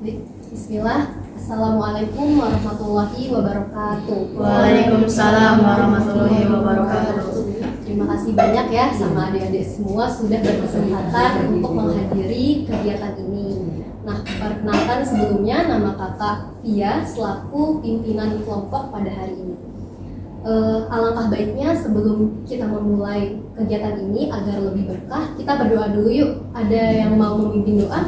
Bismillah. Assalamualaikum warahmatullahi wabarakatuh. Waalaikumsalam warahmatullahi wabarakatuh. Terima kasih banyak ya sama adik-adik semua sudah berkesempatan untuk menghadiri kegiatan ini. Nah, perkenalkan sebelumnya nama kakak Pia selaku pimpinan kelompok pada hari ini. Alangkah baiknya sebelum kita memulai kegiatan ini agar lebih berkah, kita berdoa dulu yuk. Ada yang mau memimpin doa?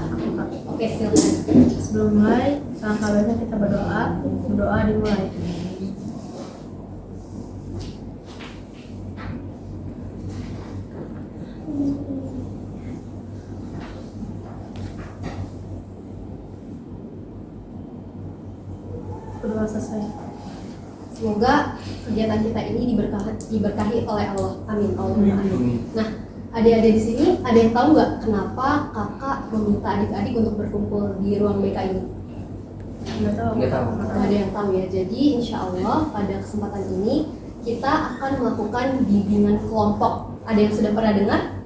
Oke, silakan. Sebelum mulai, alangkah baiknya kita berdoa. Berdoa dimulai. Berdoa selesai. Semoga kegiatan kita ini diberkahi oleh Allah. Amin. Allahumma amin. Nah, adik-adik di sini ada yang tahu nggak kenapa kakak meminta adik-adik untuk berkumpul di ruang BK ini? Nggak tahu. Nggak ada yang tahu ya. Jadi insya Allah pada kesempatan ini kita akan melakukan bimbingan kelompok. Ada yang sudah pernah dengar?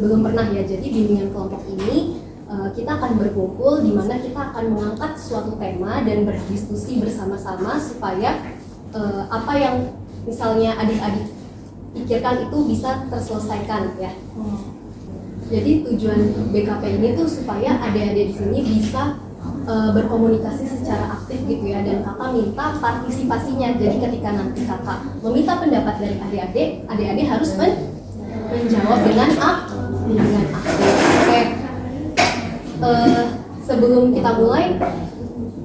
Belum pernah ya. Jadi bimbingan kelompok ini kita akan berkumpul di mana kita akan mengangkat suatu tema dan berdiskusi bersama-sama supaya apa yang misalnya adik-adik pikirkan itu bisa terselesaikan ya. Jadi tujuan BKP ini tuh supaya adik-adik di sini bisa berkomunikasi secara aktif gitu ya, dan kakak minta partisipasinya. Jadi ketika nanti kakak meminta pendapat dari adik-adik harus menjawab dengan aktif. Oke. Sebelum kita mulai,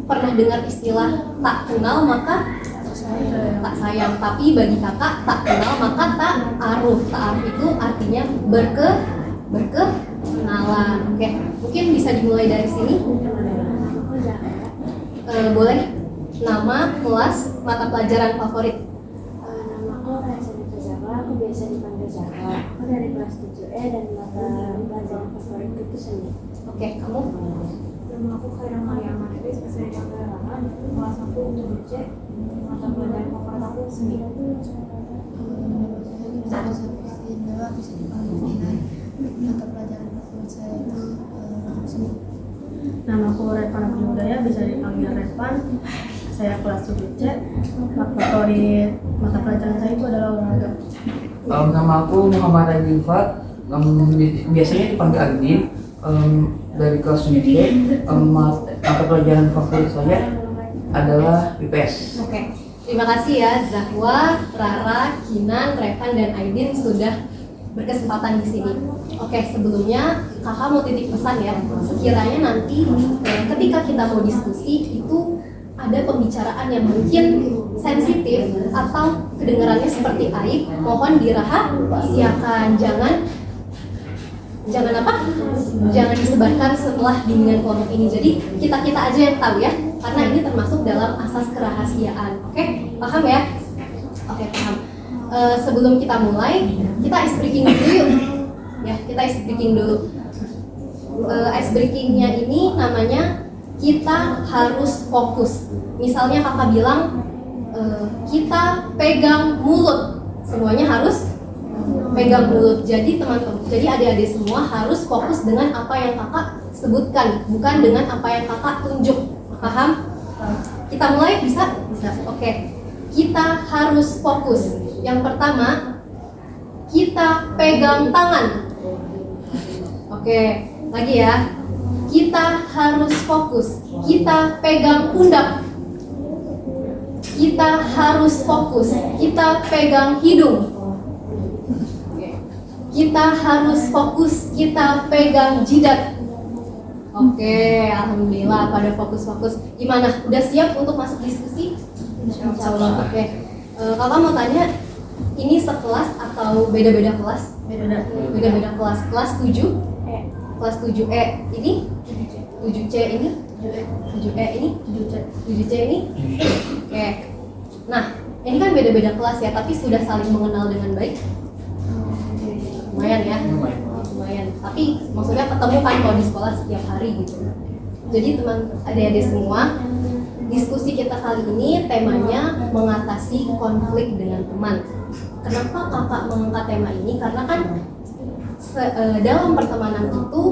pernah dengar istilah tak kenal maka tak sayang, tapi bagi kakak tak kenal maka tak aruf. Tak aruf itu artinya berkenalan. Oke, mungkin bisa dimulai dari sini. Boleh. Nama, kelas, mata pelajaran favorit. Nama aku Raisanita Zahra, aku biasa dipanggil Zahra. Aku dari kelas 7E dan mata pelajaran favorit itu seni. Oke, kamu? Nama aku Khairul Mariam Idris, biasa dipanggil Rahman. Kelas aku 7C, mata pelajaran favorit aku seni. Saya Dewa, bisa dipanggil Dinar. Mata pelajaran favorit saya itu seni. Nama aku Revan Abdi Hudaya, bisa dipanggil Revan. Saya kelas 7C. Favorit mata pelajaran saya itu adalah olahraga. Nama aku Muhammad Adi Rifat, biasanya dipanggil Adi. Dari kelas 7C, mata pelajaran favorit saya adalah IPS. Oke, terima kasih ya Zahwa, Rara, Kinan, Revan, dan Aidin sudah berkesempatan di sini. Oke, sebelumnya kakak mau titip pesan ya. Sekiranya nanti ketika kita mau diskusi itu ada pembicaraan yang mungkin sensitif atau kedengarannya seperti aib, mohon dirahasiakan. Jangan apa? Jangan disebarkan setelah bimbingan kelompok ini. Jadi kita aja yang tahu ya, karena ini termasuk dalam asas kerahasiaan. Oke, paham ya? Oke, paham. Sebelum kita mulai, kita ice breaking dulu yuk. Ya, kita ice breaking dulu. Ice breakingnya ini namanya kita harus fokus. Misalnya kakak bilang kita pegang mulut, semuanya harus pegang mulut. Jadi teman-teman, jadi adik-adik semua harus fokus dengan apa yang kakak sebutkan, bukan dengan apa yang kakak tunjuk. Paham? Kita mulai, bisa? Bisa. Oke. Kita harus fokus. Yang pertama, kita pegang tangan. Oke, lagi ya. Kita harus fokus. Kita pegang pundak. Kita harus fokus. Kita pegang hidung. Kita harus fokus, kita pegang jidat. Oke, alhamdulillah pada fokus-fokus. Gimana? Udah siap untuk masuk diskusi? Insyaallah. Oke. Kakak mau tanya, ini sekelas atau beda-beda kelas? Beda-beda kelas. Kelas 7? Kelas 7E ini? 7C ini? 7E ini? 7C ini? Oke. Nah, ini kan beda-beda kelas ya, tapi sudah saling mengenal dengan baik. Lumayan ya, lumayan. Tapi maksudnya ketemu kan kalau di sekolah setiap hari gitu. Jadi teman adik-adik semua, diskusi kita kali ini temanya mengatasi konflik dengan teman. Kenapa kakak mengangkat tema ini? Karena kan dalam pertemanan itu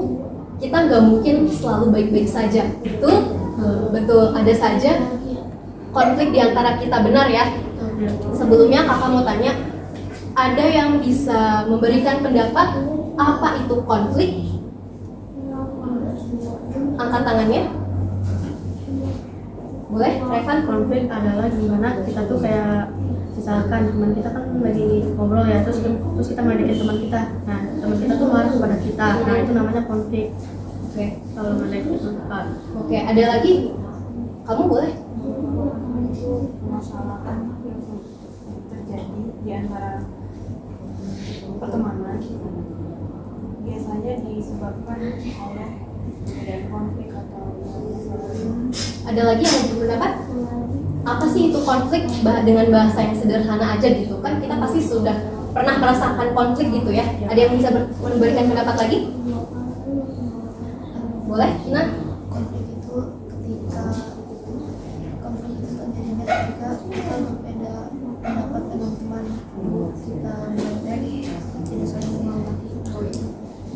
kita nggak mungkin selalu baik-baik saja. Betul, ada saja konflik di antara kita, benar ya? Sebelumnya kakak mau tanya, ada yang bisa memberikan pendapat apa itu konflik? Angkat tangannya. Boleh, Revan? Konflik adalah gimana kita tuh kayak misalkan teman kita kan lagi ngobrol ya, terus kita meledekin teman kita. Nah, teman kita tuh marah kepada kita. Nah, itu namanya konflik. Oke. Kalau meledekin teman. Oke, ada lagi? Kamu boleh? Permasalahan yang terjadi di antara pertemanan biasanya disebabkan oleh perbedaan konflik atau masalah. Ada lagi yang mau berpendapat? Apa sih itu konflik dengan bahasa yang sederhana aja gitu kan? Kita pasti sudah pernah merasakan konflik gitu ya. Ada yang bisa memberikan pendapat lagi? Boleh, Kina? Konflik itu terjadinya ketika kita berbeda pendapat dengan teman kita, tidak saling menghormati.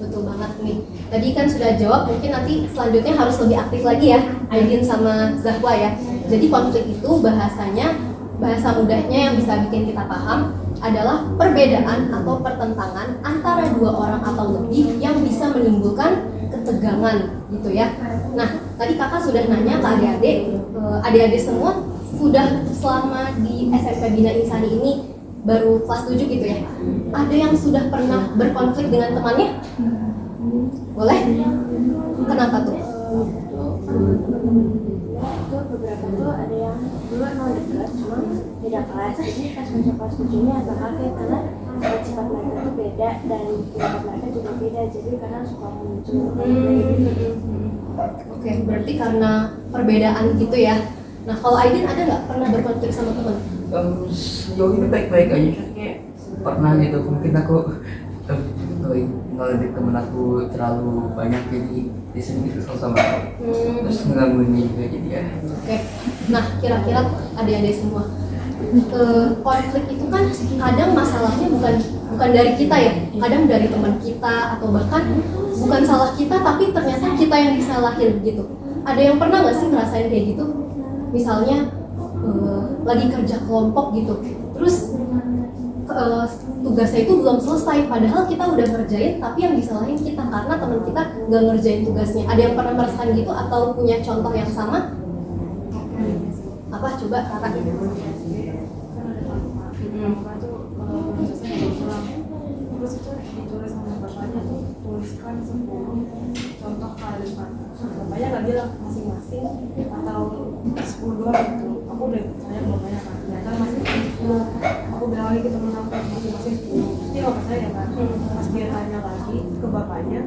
Betul banget nih. Tadi kan sudah jawab, mungkin nanti selanjutnya harus lebih aktif lagi ya, Aidin sama Zahwa ya. Jadi konflik itu bahasanya, bahasa mudahnya yang bisa bikin kita paham adalah perbedaan atau pertentangan antara dua orang atau lebih yang bisa menimbulkan ketegangan gitu ya. Nah, tadi kakak sudah nanya ke adik-adik semua sudah selama di SMP Bina Insani ini baru kelas 7 gitu ya. Ada yang sudah pernah berkonflik dengan temannya? Boleh? Kenapa tuh? Itu beberapa tuh ada yang dulu emang dekat cuma beda kelas, jadi pas masuk kelas 7 ini agak kaget karena sifat mereka tuh beda dan pendapat mereka juga beda, jadi karena suka muncul Oke, berarti karena perbedaan gitu ya. Nah, kalau Aidin ada nggak pernah berkonflik sama teman? Sejauh ini baik-baik aja, kayak pernah gitu. Mungkin aku ngelidik temen aku terlalu banyak, jadi di sini kesel sama aku. Terus ngegangguinnya juga jadi ya. Oke, nah kira-kira adik-adik semua, konflik itu kan kadang masalahnya bukan dari kita ya, kadang dari teman kita atau bahkan bukan salah kita tapi ternyata kita yang disalahin gitu. Ada yang pernah nggak sih ngerasain kayak gitu? Misalnya lagi kerja kelompok gitu, terus tugasnya itu belum selesai, padahal kita udah ngerjain tapi yang disalahin kita karena teman kita nggak ngerjain tugasnya. Ada yang pernah merasakan gitu atau punya contoh yang sama? Apa coba kakak? Bapak tuh kalau prosesnya nggak pulang, terus itu ditulis sama bapaknya tuh tuliskan 10 contoh kalimat. Bapaknya nggak bilang masing-masing atau 10 doang gitu. Aku udah percaya bapaknya kan, ternyata masing-masing 10. Aku bilang lagi ke temen aku masing-masing 10. Dia nggak percaya kan? Pas dia tanya lagi ke bapaknya,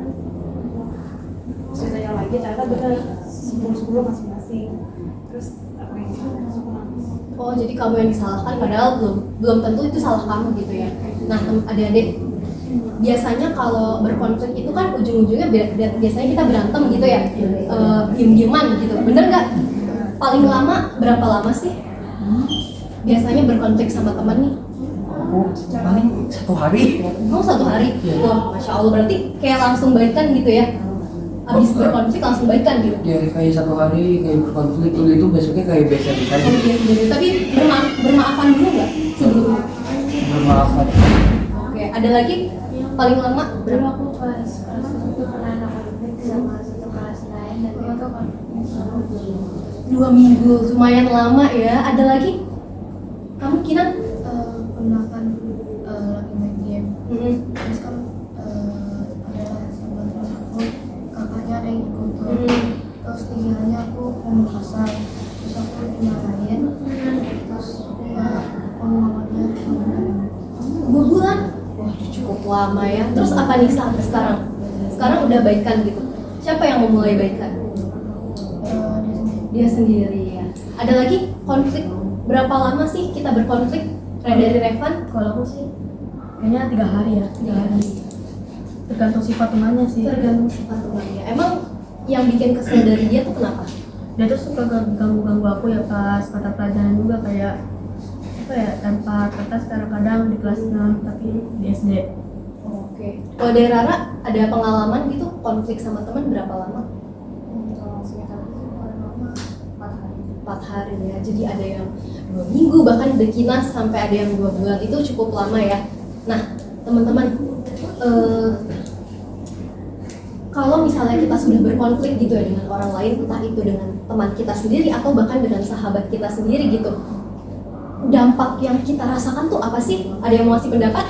saya tanya lagi ternyata benar 10 masing-masing. Terus apa yang langsung nangis. Oh, jadi kamu yang disalahkan padahal belum tentu itu salah kamu gitu ya. Nah, adik-adik, biasanya kalau berkonflik itu kan ujung-ujungnya biasanya kita berantem gitu ya, diem-dieman gitu, bener nggak? Paling lama berapa lama sih biasanya berkonflik sama teman nih? Aku paling 1 hari. Kamu 1 hari? Wah, Masya Allah, berarti kayak langsung baikan gitu ya? Abis berkonflik langsung baikan gitu? Ya kayak 1 hari kayak berkonflik, udah itu besoknya kayak biasa-biasa aja. Oh, iya, sendiri. Tapi bermaafan dulu nggak sebelumnya? Bermaafan. Oke, ada lagi paling lama Dulu berapa? aku pas kelas 1 itu pernah ada konflik sama satu kelas lain dan itu konflik sama 2 minggu, lumayan lama ya. Ada lagi? Kamu Kinan? Pernah kan lagi main game, terus kan ada sebelah teman aku, kakaknya ada yang ikut tuh. Terus dikiranya aku ngomong kasar, terus aku dimarahin, terus ya ngomong sama dia 2 bulan? Wah, cukup lama ya. Terus apa nih sampai sekarang? Sekarang udah baikan gitu. Siapa yang memulai baikan? Dia sendiri ya. Ada lagi konflik? Berapa lama sih kita berkonflik? Dari Revan? Kalau aku sih kayaknya 3 hari ya, 3 hari. Tergantung sifat temannya sih. Tergantung sifat temannya. Emang yang bikin kesel dari dia tuh kenapa? Dia tuh suka ganggu aku ya pas mata pelajaran juga, kayak apa ya, lempar kertas kadang-kadang di kelas 6 tapi di SD. Oke. Kalau dari Rara ada pengalaman gitu konflik sama teman berapa lama? Kalau singkat aku paling lama 4 hari. 4 hari ya. Jadi ada yang 2 minggu bahkan dekinan sampai ada yang 2 bulan, itu cukup lama ya. Nah, teman-teman, kalau misalnya kita sudah berkonflik gitu ya dengan orang lain, entah itu dengan teman kita sendiri atau bahkan dengan sahabat kita sendiri gitu, dampak yang kita rasakan tuh apa sih? Ada yang mau ngasih pendapat?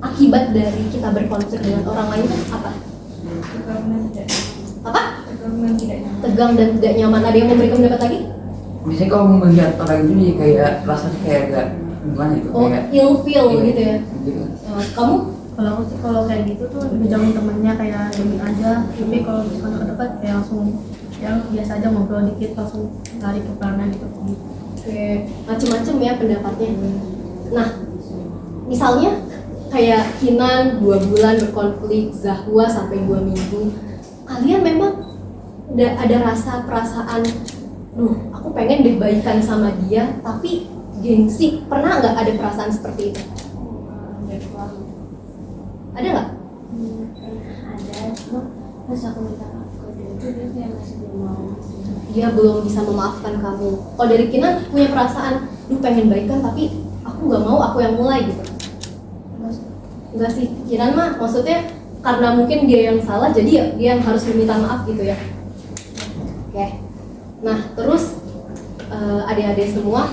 Akibat dari kita berkonflik dengan orang lain tuh apa? Tegang dan tidak Apa? tegang dan tidak nyaman. Tegang dan tidak nyaman. Ada yang mau berikan pendapat lagi? Biasanya kalau melihat orang itu nih kayak rasanya kayak agak gimana itu Oh, kayak ill feel gitu ya. gitu. Kamu? Kalau aku sih kalau kayak gitu tuh lebih jauhin temennya, kayak diemin aja. Tapi kalau misalkan ke dekat kayak langsung yang biasa aja ngobrol dikit langsung lari ke pelana gitu. Oke, macem-macem ya pendapatnya. Nah, misalnya kayak Kinan 2 bulan berkonflik, Zahwa sampai 2 minggu. Kalian memang ada rasa perasaan, aku pengen deh baikan sama dia, tapi gengsi. Pernah nggak ada perasaan seperti itu? Ada nggak? Ada, cuma pas aku minta maaf ke dia itu dia kayak masih belum mau. Dia belum bisa memaafkan kamu. Kalau dari Kinan punya perasaan, pengen baikan tapi aku nggak mau, aku yang mulai gitu. Enggak sih, Kinan mah maksudnya karena mungkin dia yang salah jadi ya dia yang harus meminta maaf gitu ya. Oke. Nah, terus adik-adik semua,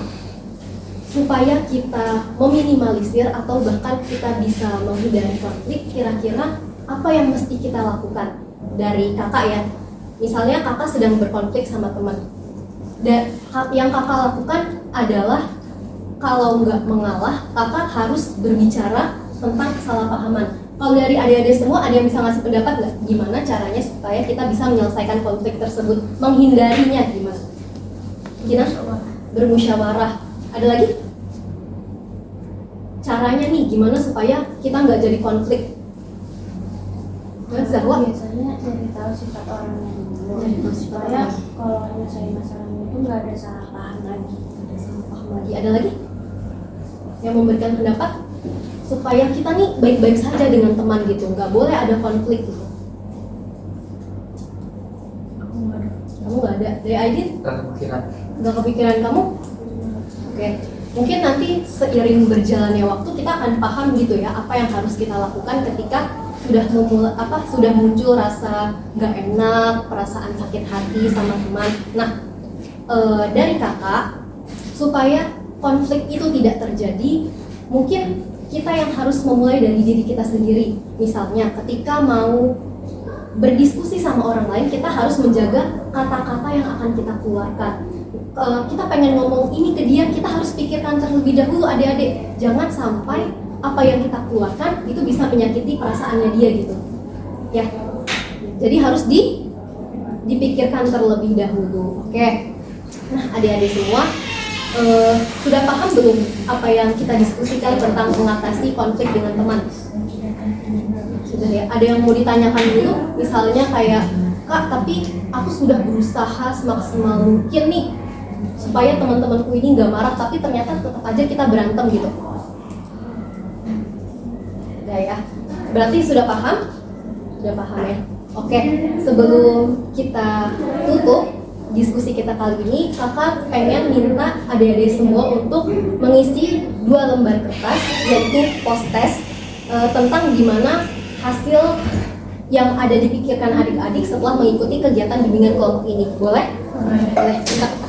supaya kita meminimalisir atau bahkan kita bisa menghindari konflik, kira-kira apa yang mesti kita lakukan? Dari kakak ya, misalnya kakak sedang berkonflik sama teman, dan yang kakak lakukan adalah kalau nggak mengalah, kakak harus berbicara tentang kesalahpahaman. Kalau dari adik-adik semua, ada yang bisa ngasih pendapat nggak? Gimana caranya supaya kita bisa menyelesaikan konflik tersebut, menghindarinya gimana? Gina? Bermusyawarah. Ada lagi? Caranya nih, gimana supaya kita nggak jadi konflik? Zahwa? Biasanya cari tahu sifat orang yang dulu supaya kalau nyelesain masalahnya itu nggak ada salah paham lagi. Ada lagi? Yang memberikan pendapat? Supaya kita nih baik-baik saja dengan teman gitu, nggak boleh ada konflik gitu. Aku nggak ada. Kamu nggak ada? Dari Aidin? Gak kepikiran. Nggak kepikiran kamu? Oke, mungkin nanti seiring berjalannya waktu kita akan paham gitu ya apa yang harus kita lakukan ketika sudah muncul rasa nggak enak, perasaan sakit hati sama teman. Nah, dari kakak supaya konflik itu tidak terjadi, mungkin kita yang harus memulai dari diri kita sendiri. Misalnya ketika mau berdiskusi sama orang lain, kita harus menjaga kata-kata yang akan kita keluarkan. Kita pengen ngomong ini ke dia, kita harus pikirkan terlebih dahulu adik-adik. Jangan sampai apa yang kita keluarkan itu bisa menyakiti perasaannya dia gitu. Ya. Jadi harus dipikirkan terlebih dahulu. Oke. Nah, adik-adik semua, sudah paham belum apa yang kita diskusikan tentang mengatasi konflik dengan teman? Sudah ya. Ada yang mau ditanyakan dulu? Misalnya kayak, Kak, tapi aku sudah berusaha semaksimal mungkin nih supaya teman-temanku ini nggak marah, tapi ternyata tetap aja kita berantem gitu. Udah ya. Berarti sudah paham? Sudah paham ya. Oke. Sebelum kita tutup diskusi kita kali ini, kakak pengen minta adik-adik semua untuk mengisi 2 lembar kertas, yaitu post test tentang gimana hasil yang ada dipikirkan adik-adik setelah mengikuti kegiatan bimbingan kelompok ini. Boleh? Boleh. Minta kertas.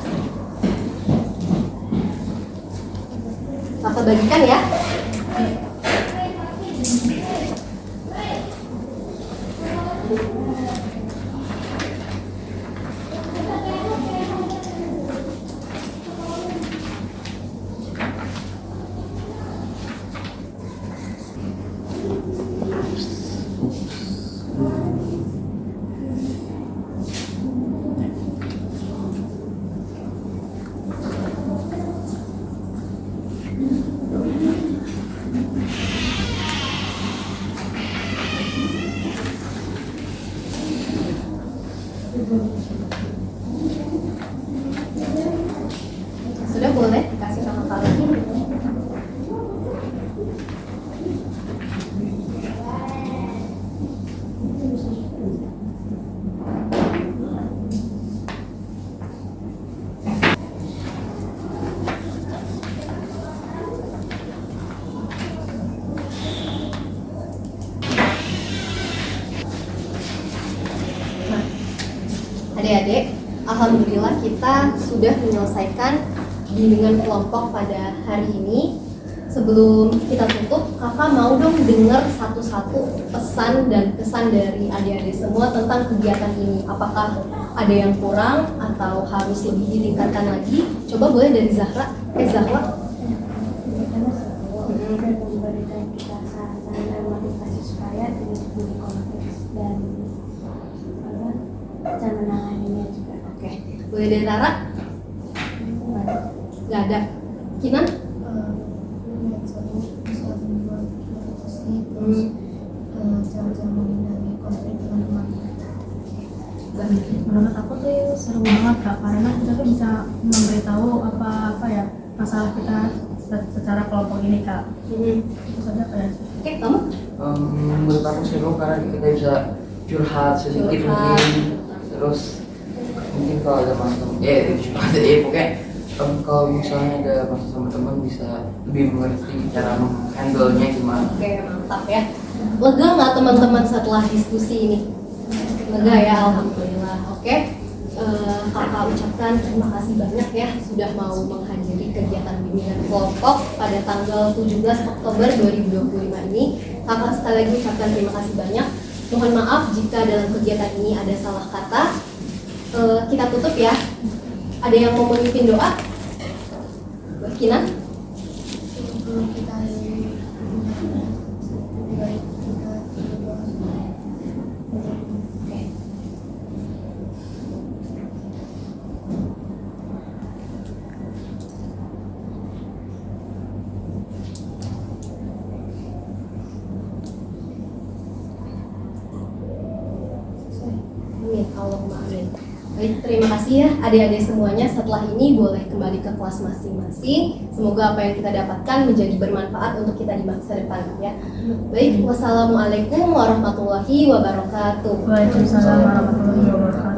Kakak bagikan ya. Sudah boleh dikasih sama kakak lagi. Adik-adik, alhamdulillah kita sudah menyelesaikan bimbingan kelompok pada hari ini. Sebelum kita tutup, kakak mau dong dengar satu-satu pesan dan kesan dari adik-adik semua tentang kegiatan ini. Apakah ada yang kurang atau harus lebih ditingkatkan lagi? Coba boleh dari Zahra. Zahra. Dan memberikan kita saran dan motivasi supaya tidak menjadi konflik dan cara menanganinya juga. Oke, boleh dari Rara? Gak ada. Kinan? bisa membuat motivasi terus cara-cara menghindari konflik dengan teman. Menurut aku tuh seru banget Kak, karena kita tuh bisa memberitahu apa ya masalah kita secara kelompok ini Kak. Itu saja Kak ya. Oke, kamu? Menurut aku seru karena kita bisa curhat sedikit mungkin, terus mungkin kalau ada masalah pokoknya kalau misalnya ada masalah sama teman bisa lebih mengerti cara menghandle-nya gimana. Oke, mantap ya. Lega nggak teman-teman setelah diskusi ini? Lega ya, alhamdulillah. Oke, kakak ucapkan terima kasih banyak ya sudah mau menghadiri kegiatan bimbingan kelompok pada tanggal 17 Oktober 2025 ini. Kakak sekali lagi ucapkan terima kasih banyak. Mohon maaf jika dalam kegiatan ini ada salah kata. Kita tutup ya. Ada yang mau memimpin doa? Buat Kinan? Sebelum kita lebih baik kita berdoa. Oke. Amin, Allahumma amin. Baik, terima kasih ya adik-adik semuanya. Setelah ini boleh kembali ke kelas masing-masing. Semoga apa yang kita dapatkan menjadi bermanfaat untuk kita di masa depan ya. Baik, wassalamualaikum warahmatullahi wabarakatuh. Waalaikumsalam warahmatullahi wabarakatuh.